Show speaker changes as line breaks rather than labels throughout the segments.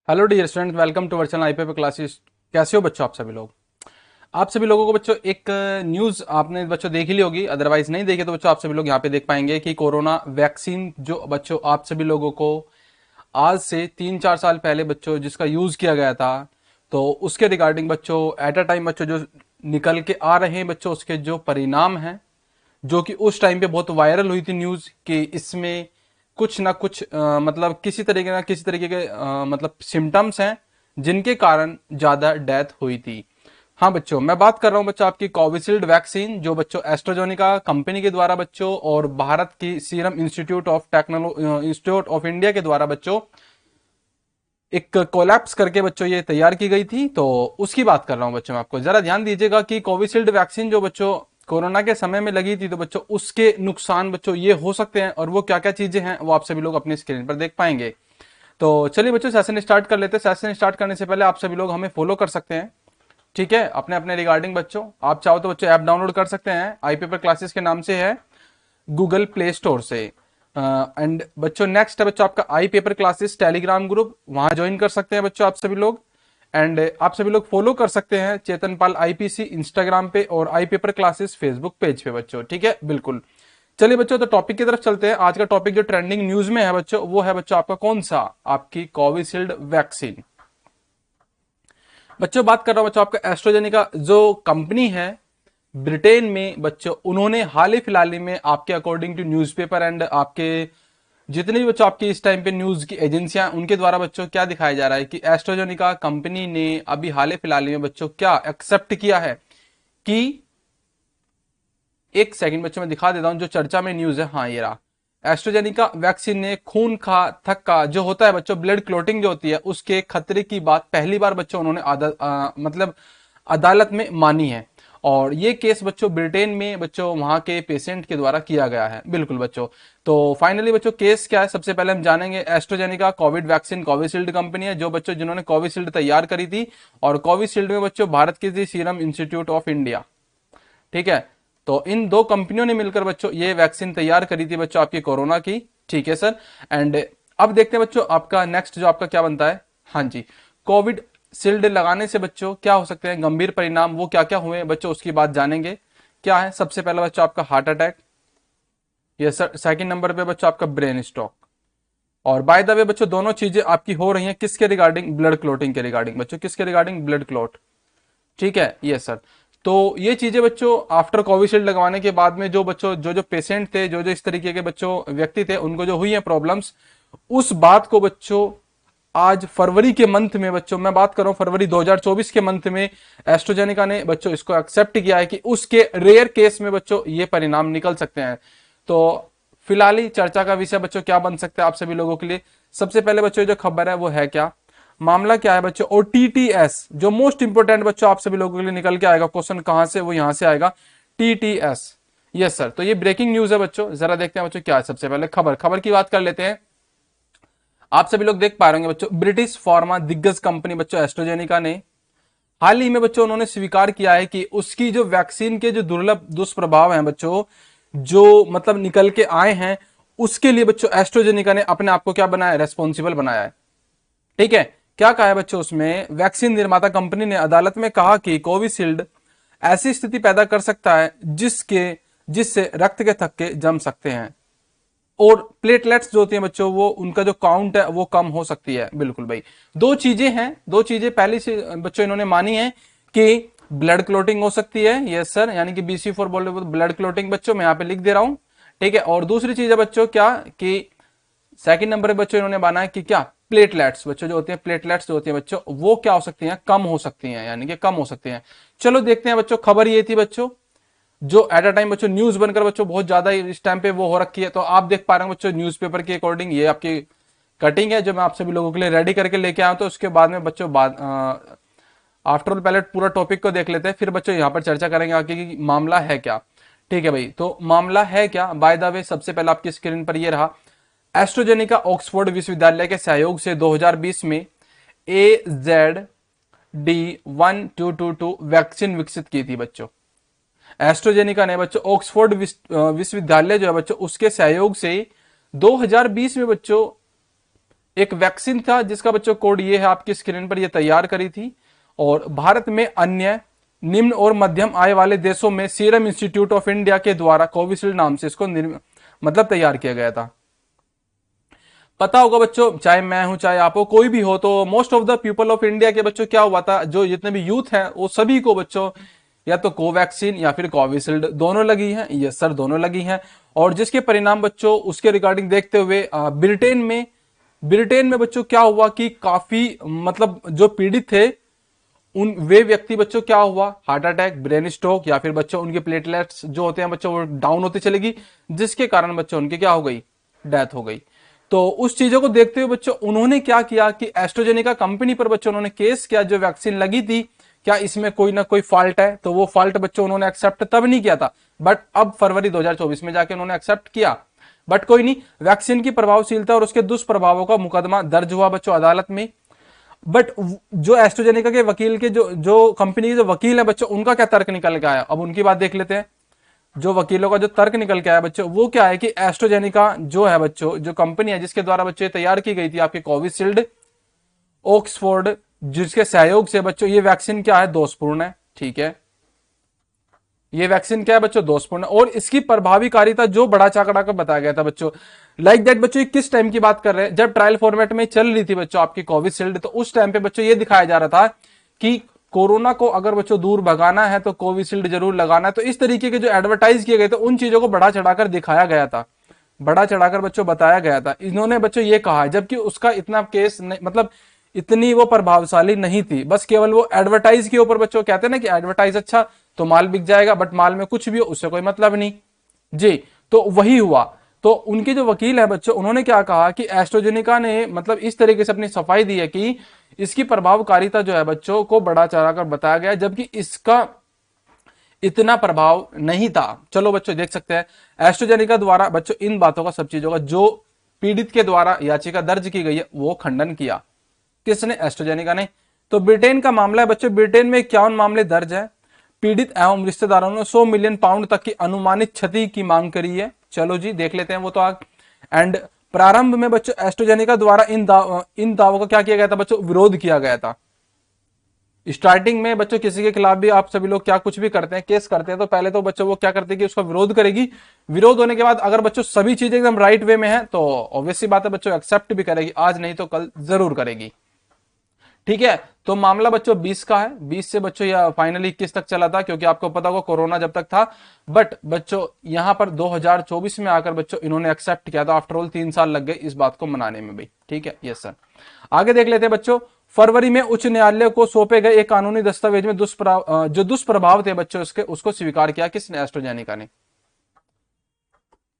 Hello dear student, welcome to our channel IPP classes. कैसे हो बच्चों? आप सभी लोगों को बच्चों एक न्यूज़ आपने बच्चों देख ही ली होगी, अदरवाइज नहीं देखे तो बच्चों आप सभी लोग यहाँ पे देख पाएंगे कि कोरोना वैक्सीन जो बच्चों आप सभी लोगों को आज से 3-4 साल पहले बच्चों जिसका यूज़ किया गया था, तो उसके रिगार्डिंग बच्चों एट अ टाइम बच्चों जो निकल के आ रहे हैं बच्चों, उसके जो परिणाम हैं, जो कि उस टाइम पे बहुत वायरल हुई थी न्यूज़ कि इसमें कुछ ना कुछ मतलब किसी तरीके ना किसी तरीके के मतलब सिम्टम्स हैं जिनके कारण ज़्यादा डेथ हुई थी। हाँ बच्चों, मैं बात कर रहा हूँ बच्चों आपकी कोविशील्ड वैक्सीन, जो बच्चों एस्ट्राजेनेका कंपनी के द्वारा बच्चों और भारत की सीरम इंस्टीट्यूट ऑफ इंडिया के द्वारा बच्चों एक कोलैप्स करके बच्चों ये तैयार की गई थी। तो उसकी बात कर रहा हूं बच्चों। आपको जरा ध्यान दीजिएगा कि कोविशील्ड वैक्सीन जो बच्चों कोरोना के समय में लगी थी, तो बच्चों उसके नुकसान बच्चों ये हो सकते हैं, और वो क्या क्या चीजें हैं वो आप सभी लोग अपनी स्क्रीन पर देख पाएंगे। तो चलिए बच्चों, सेशन स्टार्ट कर लेते हैं। सेशन स्टार्ट करने से पहले आप सभी लोग हमें फॉलो कर सकते हैं, ठीक है, अपने अपने रिगार्डिंग बच्चों। आप चाहो तो बच्चों ऐप डाउनलोड कर सकते हैं, आई पेपर क्लासेस के नाम से है, गूगल प्ले स्टोर से। एंड बच्चों नेक्स्ट है बच्चों आपका आई पेपर क्लासेस टेलीग्राम ग्रुप, वहां ज्वाइन कर सकते हैं बच्चों आप सभी लोग। एंड आप सभी लोग फॉलो कर सकते हैं चेतन पाल आईपीसी इंस्टाग्राम पे और आई पेपर क्लासेस फेसबुक पेज पे बच्चों, ठीक है, बिल्कुल। चलिए बच्चों, तो टॉपिक की तरफ चलते हैं। आज का टॉपिक जो ट्रेंडिंग न्यूज में है बच्चों, वो है बच्चों आपका कौन सा, आपकी कोविशील्ड वैक्सीन। बच्चों बात कर रहा हूं बच्चों आपका एस्ट्रोजेनिका जो कंपनी है ब्रिटेन में बच्चों, उन्होंने हाल ही फिलहाल ही में आपके अकॉर्डिंग टू न्यूज़पेपर एंड आपके जितने भी बच्चों आपकी इस टाइम पे न्यूज की एजेंसियां, उनके द्वारा बच्चों क्या दिखाया जा रहा है कि एस्ट्रोजेनिका कंपनी ने अभी हाल ही फिलहाल में बच्चों क्या एक्सेप्ट किया है कि, एक सेकंड बच्चों मैं दिखा देता हूं जो चर्चा में न्यूज है। हाँ ये रहा, एस्ट्रोजेनिका वैक्सीन ने खून का थक्का जो होता है बच्चों, ब्लड क्लोटिंग जो होती है, उसके खतरे की बात पहली बार बच्चों उन्होंने मतलब अदालत में मानी है। और ये केस बच्चों ब्रिटेन में बच्चों वहां के पेशेंट के द्वारा किया गया है, बिल्कुल बच्चों। तो फाइनली बच्चों केस क्या है, सबसे पहले हम जानेंगे। AstraZeneca Covid vaccine Covishield company है जो बच्चों जिन्होंने कोविशील्ड तैयार करी थी, और कोविशील्ड में बच्चों भारत की थी सीरम इंस्टीट्यूट ऑफ इंडिया, ठीक है। तो इन दो कंपनियों ने मिलकर बच्चों ये वैक्सीन तैयार करी थी बच्चों आपकी कोरोना की, ठीक है सर। एंड अब देखते हैं बच्चों आपका नेक्स्ट जो आपका क्या बनता है। हाँ जी, कोविड शील्ड लगाने से बच्चों क्या हो सकते हैं गंभीर परिणाम, वो क्या क्या हुए बच्चों उसकी बात जानेंगे। क्या है, सबसे पहला बच्चों आपका हार्ट अटैक, ये सर। सेकंड नंबर पे बच्चों आपका ब्रेन स्ट्रोक। और बाय द वे बच्चों दोनों चीजें आपकी हो रही हैं किसके रिगार्डिंग, ब्लड क्लोटिंग के रिगार्डिंग बच्चों, किसके रिगार्डिंग, ब्लड क्लोट, ठीक है, ये सर। तो ये चीजें बच्चों आफ्टर कोविशील्ड लगवाने के बाद में जो बच्चों जो पेशेंट थे, जो इस तरीके के बच्चों व्यक्ति थे, उनको जो हुई है प्रॉब्लम्स, उस बात को बच्चों आज फरवरी के मंथ में बच्चों, मैं बात कर रहा हूं फरवरी 2024 के मंथ में, एस्ट्रोजेनिका ने बच्चों इसको एक्सेप्ट किया है कि उसके रेयर केस में बच्चों ये परिणाम निकल सकते हैं। तो फिलहाल ही चर्चा का विषय बच्चों क्या बन सकता है आप सभी लोगों के लिए। सबसे पहले बच्चों जो खबर है वो है क्या, मामला क्या है बच्चों, और टीटीएस जो मोस्ट इंपोर्टेंट बच्चों आप सभी लोगों के लिए निकल के आएगा, क्वेश्चन कहां से, वो यहां से आएगा, टीटीएस। यस सर, तो ये ब्रेकिंग न्यूज है बच्चों, जरा देखते हैं बच्चों क्या है। सबसे पहले खबर की बात कर लेते हैं। आप सभी लोग देख पा रहे होंगे बच्चों, ब्रिटिश फार्मा दिग्गज कंपनी बच्चों एस्ट्रोजेनिका ने हाल ही में बच्चों उन्होंने स्वीकार किया है कि उसकी जो वैक्सीन के जो दुर्लभ दुष्प्रभाव हैं बच्चों, जो मतलब निकल के आए हैं, उसके लिए बच्चों एस्ट्रोजेनिका ने अपने आप को क्या बनाया, रेस्पॉन्सिबल बनाया है, ठीक है। क्या कहा है बच्चों उसमें, वैक्सीन निर्माता कंपनी ने अदालत में कहा कि कोविशील्ड ऐसी स्थिति पैदा कर सकता है जिससे रक्त के थक्के जम सकते हैं, और प्लेटलेट्स जो होती हैं बच्चों, वो उनका जो काउंट है वो कम हो सकती है, बिल्कुल भाई। दो चीजें हैं, दो चीजें पहली से बच्चों इन्होंने मानी है कि ब्लड क्लोटिंग हो सकती है, यस सर, यानी कि BC4 बोल रहे ब्लड क्लोटिंग बच्चों, मैं यहाँ पे लिख दे रहा हूं, ठीक है। और दूसरी चीज है बच्चों क्या, कि सेकंड नंबर पे बच्चों इन्होंने माना है कि क्या, प्लेटलेट्स बच्चों जो होती हैं, प्लेटलेट्स जो होती हैं बच्चों, वो क्या हो सकती हैं, कम हो सकती हैं, यानी कि कम हो सकती हैं। चलो देखते हैं बच्चों, खबर ये थी बच्चों जो एट अ टाइम बच्चों न्यूज बनकर बच्चों बहुत ज्यादा इस टाइम पे वो हो रखी है। तो आप देख पा रहे हैं बच्चों न्यूज़पेपर के अकॉर्डिंग ये आपकी कटिंग है जो मैं आप सभी लोगों के लिए रेडी करके लेके आया हूं। तो उसके बाद में बच्चों बाद आफ्टर ऑल पहले पूरा टॉपिक को देख लेते हैं, फिर बच्चों यहां पर चर्चा करेंगे आगे कि मामला है क्या, ठीक है भाई। तो मामला है क्या, बाय द वे सबसे पहले आपकी स्क्रीन पर ये रहा, एस्ट्रोजेनिका ऑक्सफोर्ड विश्वविद्यालय के सहयोग से 2020 में AZD1222 वैक्सीन विकसित की थी बच्चों। एस्ट्रोजेनिका ने बच्चों ऑक्सफोर्ड विश्वविद्यालय जो है बच्चों, उसके सहयोग से 2020 में बच्चों एक वैक्सीन था जिसका बच्चों कोड ये है आपकी स्क्रीन पर, ये तैयार करी थी। और भारत में अन्य निम्न और मध्यम आय वाले देशों में सीरम इंस्टीट्यूट ऑफ इंडिया के द्वारा कोविशील्ड नाम से इसको मतलब तैयार किया गया था। पता होगा बच्चों, चाहे मैं हूं चाहे आप हो, कोई भी हो, तो most of the people of India के बच्चों क्या हुआ था, जो जितने भी यूथ हैं वो सभी को बच्चों या तो कोवैक्सीन या फिर कोविशील्ड दोनों लगी हैं। यस सर, दोनों लगी हैं। और जिसके परिणाम बच्चों उसके रिगार्डिंग देखते हुए ब्रिटेन में बच्चों क्या हुआ कि काफी मतलब जो पीड़ित थे उन वे व्यक्ति बच्चों क्या हुआ, हार्ट अटैक, ब्रेन स्ट्रोक या फिर बच्चों उनके प्लेटलेट्स जो होते हैं बच्चों वो डाउन होती चलेगी, जिसके कारण बच्चों उनकी क्या हो गई, डेथ हो गई। तो उस चीजों को देखते हुए बच्चों उन्होंने क्या किया कि एस्ट्रोजेनिका कंपनी पर बच्चों उन्होंने केस किया, जो वैक्सीन लगी थी क्या इसमें कोई ना कोई फॉल्ट है। तो वो फॉल्ट बच्चों उन्होंने एक्सेप्ट तब नहीं किया था, बट अब फरवरी 2024 में जाके उन्होंने एक्सेप्ट किया। बट कोई नहीं, वैक्सीन की प्रभावशीलता और उसके दुष्प्रभावों का मुकदमा दर्ज हुआ बच्चों अदालत में। बट जो एस्ट्रोजेनिका के वकील के जो जो कंपनी के जो वकील है बच्चों, उनका क्या तर्क निकल के आया, अब उनकी बात देख लेते हैं। जो वकीलों का जो तर्क निकल के आया बच्चों, वो क्या है कि एस्ट्रोजेनिका जो है बच्चों, जो कंपनी है जिसके द्वारा बच्चों तैयार की गई थी आपकी कोविशील्ड, ऑक्सफोर्ड जिसके सहयोग से बच्चों ये वैक्सीन क्या है, दोषपूर्ण है। ठीक है, ये वैक्सीन क्या है बच्चों, दोषपूर्ण। और इसकी प्रभावीकारिता जो बड़ा चाकड़ा कर बताया गया था बच्चों, लाइक दैट बच्चों, किस टाइम की बात कर रहे हैं, जब ट्रायल फॉर्मेट में चल रही थी बच्चों आपकी कोविशील्ड, तो उस टाइम पे बच्चों ये दिखाया जा रहा था कि कोरोना को अगर बच्चों दूर भगाना है तो कोविशील्ड जरूर लगाना है। तो इस तरीके के जो एडवर्टाइज किए गए थे उन चीजों को बढ़ा चढ़ाकर दिखाया गया था, बढ़ा चढ़ाकर बच्चों बताया गया था। इन्होंने बच्चों ये कहा है, जबकि उसका इतना केस मतलब इतनी वो प्रभावशाली नहीं थी, बस केवल वो एडवर्टाइज के ऊपर बच्चों कहते हैं ना कि एडवर्टाइज अच्छा तो माल बिक जाएगा, बट माल में कुछ भी हो उससे कोई मतलब नहीं जी। तो वही हुआ। तो उनके जो वकील है बच्चों, उन्होंने क्या कहा कि एस्ट्रोजेनिका ने मतलब इस तरीके से अपनी सफाई दी है कि इसकी प्रभावकारिता जो है बच्चों को बढ़ा चढ़ाकर बताया गया, जबकि इसका इतना प्रभाव नहीं था। चलो बच्चों देख सकते हैं एस्ट्रोजेनिका द्वारा बच्चों इन बातों का, सब चीजों का जो पीड़ित के द्वारा याचिका दर्ज की गई है वो खंडन किया। किसने, एस्ट्रोजेनिका ने। तो ब्रिटेन का मामला है बच्चों, ब्रिटेन में 51 मामले दर्ज है। पीड़ित एवं रिश्तेदारों ने 100 मिलियन पाउंड तक की अनुमानित क्षति की मांग करी है। चलो जी देख लेते हैं वो तो आग। एंड प्रारंभ में बच्चों एस्ट्रोजेनिका द्वारा इन दावों का क्या किया गया था बच्चों, विरोध किया गया था। स्टार्टिंग में बच्चों किसी के खिलाफ भी आप सभी लोग क्या कुछ भी करते हैं, केस करते हैं, तो पहले तो बच्चों वो क्या करते हैं कि उसका विरोध करेगी। विरोध होने के बाद अगर बच्चों सभी चीजें एकदम राइट वे में है तो ऑब्वियसली बात है बच्चों एक्सेप्ट भी करेगी, आज नहीं तो कल जरूर करेगी। ठीक है, तो मामला बच्चों 20 का है, 20 से बच्चों या फाइनली 21 तक चला था, क्योंकि आपको पता होगा कोरोना जब तक था। बट बच्चों यहां पर 2024 में आकर बच्चों इन्होंने एक्सेप्ट किया था। आफ्टर ऑल 3 साल लग गए इस बात को मनाने में भाई। ठीक है, यस सर। आगे देख लेते हैं बच्चों। फरवरी में उच्च न्यायालय को सौंपे गए एक कानूनी दस्तावेज में जो दुष्प्रभाव थे बच्चों उसको स्वीकार किया किसने, एस्ट्रोजेनिका ने।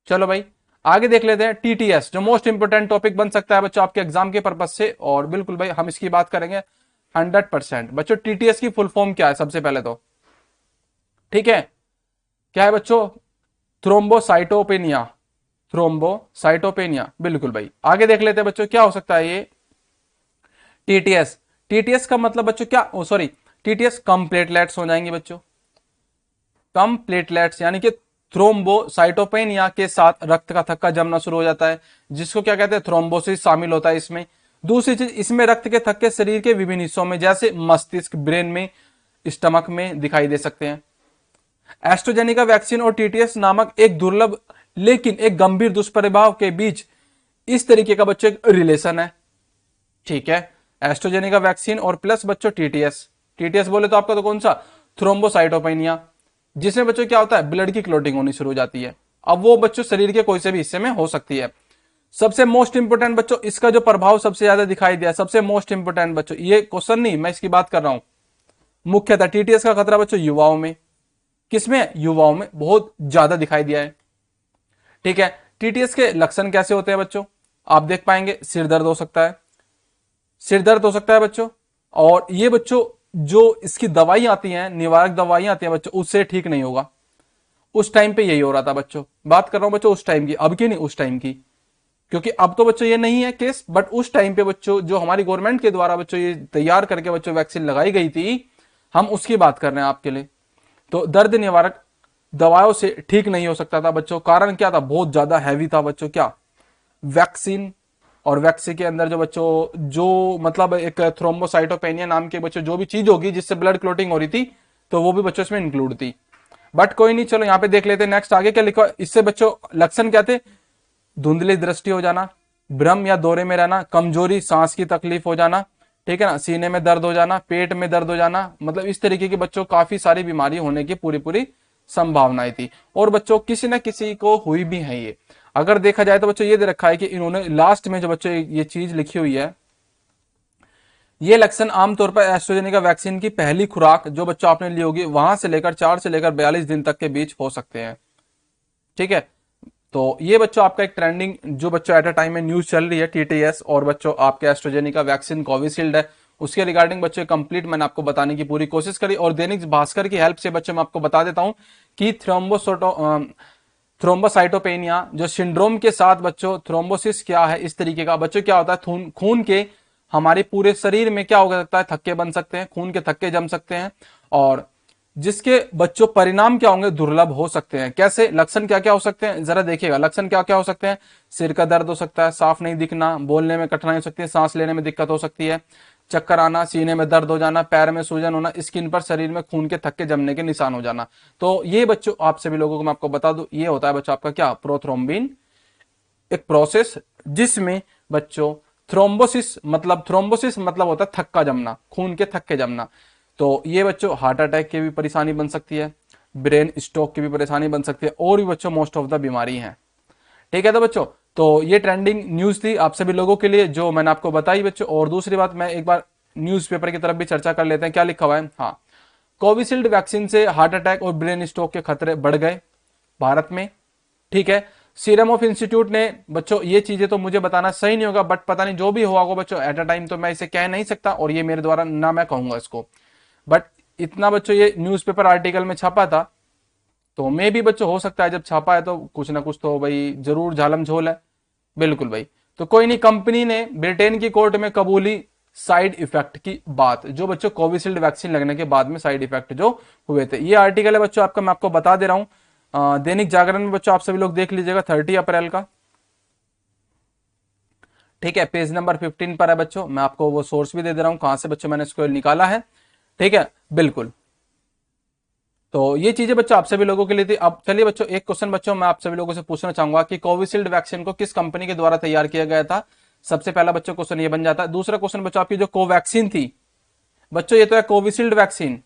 चलो भाई आगे देख लेते हैं। टीटीएस जो मोस्ट इंपोर्टेंट टॉपिक बन सकता है बच्चों आपके एग्जाम के पर्पज से, और बिल्कुल भाई हम इसकी बात करेंगे 100%। बच्चों टीटीएस की फुल फॉर्म क्या है सबसे पहले तो, ठीक है, क्या है बच्चों, थ्रोम्बोसाइटोपेनिया, थ्रोम्बोसाइटोपेनिया, बिल्कुल भाई। आगे देख लेते हैं बच्चों क्या हो सकता है ये टीटीएस। टीटीएस का मतलब बच्चों क्या, सॉरी, टीटीएस कम प्लेटलेट्स हो जाएंगे बच्चों, कम प्लेटलेट्स, यानी कि थ्रोम्बोसाइटोपेनिया के साथ रक्त का थक्का जमना शुरू हो जाता है, जिसको क्या कहते हैं, थ्रोम्बोसिस शामिल होता है इसमें। दूसरी चीज, इसमें रक्त के थक्के शरीर के विभिन्न हिस्सों में जैसे मस्तिष्क, ब्रेन में, स्टमक में दिखाई दे सकते हैं। एस्ट्रोजेनिका वैक्सीन और टीटीएस नामक एक दुर्लभ लेकिन एक गंभीर दुष्प्रभाव के बीच इस तरीके का बच्चों एक रिलेशन है। ठीक है, एस्ट्रोजेनिका वैक्सीन और प्लस बच्चों टीटीएस। टीटीएस बोले तो आपका तो कौन सा, थ्रोम्बोसाइटोपेनिया, जिसमें बच्चों क्या होता है, ब्लड की क्लोटिंग होनी शुरू हो जाती है। अब वो बच्चों शरीर के कोई से भी हिस्से में हो सकती है। सबसे मोस्ट इंपोर्टेंट बच्चों इसका जो प्रभाव सबसे ज्यादा दिखाई दिया, सबसे मोस्ट इंपोर्टेंट बच्चों, ये क्वेश्चन नहीं मैं इसकी बात कर रहा हूं, मुख्यतः टीटीएस का खतरा बच्चों युवाओं में, किसमें, युवाओं में बहुत ज्यादा दिखाई दिया है। ठीक है, टीटीएस के लक्षण कैसे होते हैं बच्चों, आप देख पाएंगे, सिर दर्द हो सकता है, सिर दर्द हो सकता है बच्चों। और ये बच्चों जो इसकी दवाई आती हैं, निवारक दवाई आती हैं बच्चों, उससे ठीक नहीं होगा। उस टाइम पे यही हो रहा था बच्चों, बात कर रहा हूं बच्चों उस टाइम की, अब की नहीं, उस टाइम की, क्योंकि अब तो बच्चों ये नहीं है केस, बट उस टाइम पे बच्चों जो हमारी गवर्नमेंट के द्वारा बच्चों ये तैयार करके बच्चों वैक्सीन लगाई गई थी, हम उसकी बात कर रहे हैं आपके लिए। तो दर्द निवारक दवाओं से ठीक नहीं हो सकता था बच्चों। कारण क्या था, बहुत ज्यादा हैवी था बच्चों, क्या, वैक्सीन और वैक्सी के अंदर जो बच्चों जो मतलब एक थ्रोम्बोसाइटोपेनिया नाम के बच्चों जो भी चीज होगी जिससे ब्लड क्लोटिंग हो रही थी, तो वो भी बच्चों इसमें इंक्लूड थी। बट कोई नहीं, चलो यहाँ पे देख लेते हैं नेक्स्ट आगे क्या लिखा। इससे बच्चों लक्षण क्या थे? धुंधली दृष्टि हो जाना, भ्रम या दौरे में रहना, कमजोरी, सांस की तकलीफ हो जाना, ठीक है ना, सीने में दर्द हो जाना, पेट में दर्द हो जाना, मतलब इस तरीके के बच्चों काफी सारी बीमारी होने की पूरी पूरी संभावनाएं थी। और बच्चों किसी न किसी को हुई भी है ये। अगर देखा जाए तो बच्चों ये दे रखा है कि इन्होंने लास्ट में जो बच्चों ये चीज लिखी हुई है, ये लक्षण आमतौर पर एस्ट्राजेनेका वैक्सीन की पहली खुराक जो बच्चों आपने ली होगी वहां से लेकर 4 से लेकर 42 दिन तक के बीच हो सकते हैं। ठीक है, तो ये बच्चों आपका एक ट्रेंडिंग जो बच्चों एट अ टाइम में न्यूज चल रही है टीटीएस और बच्चों आपके एस्ट्राजेनेका वैक्सीन कोविशील्ड है, उसके रिगार्डिंग बच्चों कंप्लीट मैंने आपको बताने की पूरी कोशिश करी। और दैनिक भास्कर की हेल्प से बच्चों मैं आपको बता देता हूं कि थ्रोम्बोसाइटोपेनिया जो सिंड्रोम के साथ बच्चों थ्रोम्बोसिस क्या है, इस तरीके का बच्चों क्या होता है, खून के हमारे पूरे शरीर में क्या हो सकता है, थक्के बन सकते हैं, खून के थक्के जम सकते हैं, और जिसके बच्चों परिणाम क्या होंगे, दुर्लभ हो सकते हैं। कैसे? लक्षण क्या क्या हो सकते हैं जरा देखिएगा। लक्षण क्या क्या हो सकते हैं? सिर का दर्द हो सकता है, साफ नहीं दिखना, बोलने में कठिनाई हो सकती है, सांस लेने में दिक्कत हो सकती है, चक्कर आना, सीने में दर्द हो जाना, पैर में सूजन होना, स्किन पर शरीर में खून के थक्के जमने के निशान हो जाना। तो ये बच्चों आप सभी लोगों को मैं आपको बता दूं, ये होता है बच्चों आपका क्या, प्रोथ्रोम्बिन, एक प्रोसेस जिसमें बच्चों थ्रोम्बोसिस मतलब होता है थक्का जमना, खून के थक्के जमना। तो ये बच्चों हार्ट अटैक की भी परेशानी बन सकती है, ब्रेन स्ट्रोक की भी परेशानी बन सकती है, और भी बच्चों मोस्ट ऑफ द बीमारी है। ठीक है, तो बच्चों तो ये ट्रेंडिंग न्यूज थी आप सभी लोगों के लिए जो मैंने आपको बताई बच्चों। और दूसरी बात, मैं एक बार न्यूज़पेपर की तरफ भी चर्चा कर लेते हैं, क्या लिखा हुआ है। हाँ, कोविशील्ड वैक्सीन से हार्ट अटैक और ब्रेन स्ट्रोक के खतरे बढ़ गए भारत में। ठीक है, सीरम ऑफ इंस्टीट्यूट ने बच्चों, ये चीजें तो मुझे बताना सही नहीं होगा, बट पता नहीं जो भी हुआ होगा बच्चों एट अ टाइम तो मैं इसे कह नहीं सकता, और ये मेरे द्वारा ना मैं कहूंगा इसको, बट इतना बच्चों ये न्यूज़पेपर आर्टिकल में छपा था, तो मे भी बच्चों हो सकता है जब छापा है तो कुछ ना कुछ तो भाई जरूर झालम झोल है। बिल्कुल भाई, तो कोई नहीं, कंपनी ने ब्रिटेन की कोर्ट में कबूली साइड इफेक्ट की बात, जो बच्चों कोविशील्ड वैक्सीन लगने के बाद में साइड इफेक्ट जो हुए थे। ये आर्टिकल है बच्चों आपका, मैं आपको बता दे रहा हूं दैनिक जागरण में बच्चों, आप सभी लोग देख लीजिएगा 30 अप्रैल का। ठीक है, पेज नंबर 15 पर है बच्चों, मैं आपको वो सोर्स भी दे दे रहा हूं कहां से बच्चों मैंने इसको निकाला है। ठीक है, बिल्कुल। तो ये चीजें बच्चों आप सभी लोगों के लिए थी। अब चलिए बच्चों एक क्वेश्चन बच्चों मैं आप सभी लोगों से पूछना चाहूंगा कि कोविशील्ड वैक्सीन को किस कंपनी के द्वारा तैयार किया गया था। सबसे पहला बच्चों क्वेश्चन ये बन जाता है। दूसरा क्वेश्चन बच्चों आपकी जो कोवैक्सीन थी बच्चों, ये तो है कोविशील्ड वैक्सीन,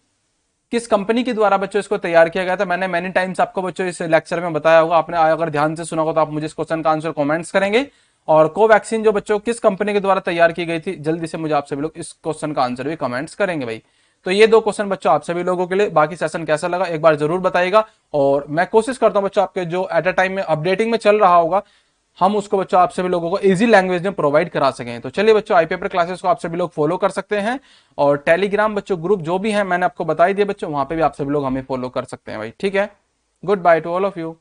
किस कंपनी के द्वारा बच्चों इसको तैयार किया गया था। मैंने मैनी टाइम्स आपको बच्चों इस लेक्चर में बताया होगा, आपने अगर ध्यान से सुना होगा तो आप मुझे इस क्वेश्चन का आंसर कमेंट्स करेंगे। और कोवैक्सीन जो बच्चों किस कंपनी के द्वारा तैयार की गई थी, जल्दी से मुझे आप सभी लोग इस क्वेश्चन का आंसर भी कमेंट्स करेंगे भाई। तो ये दो क्वेश्चन बच्चों आप सभी लोगों के लिए। बाकी सेशन कैसा लगा एक बार जरूर बताइएगा, और मैं कोशिश करता हूं बच्चों आपके जो एट अ टाइम में अपडेटिंग में चल रहा होगा हम उसको बच्चों आप सभी लोगों को इजी लैंग्वेज में प्रोवाइड करा सकें। तो चलिए बच्चों आई पेपर क्लासेस को आप सभी लोग फॉलो कर सकते हैं, और टेलीग्राम बच्चों ग्रुप जो भी है मैंने आपको बताई दिए बच्चों, वहां पे भी आप सभी लोग हमें फॉलो कर सकते हैं भाई। ठीक है, good by two all of you.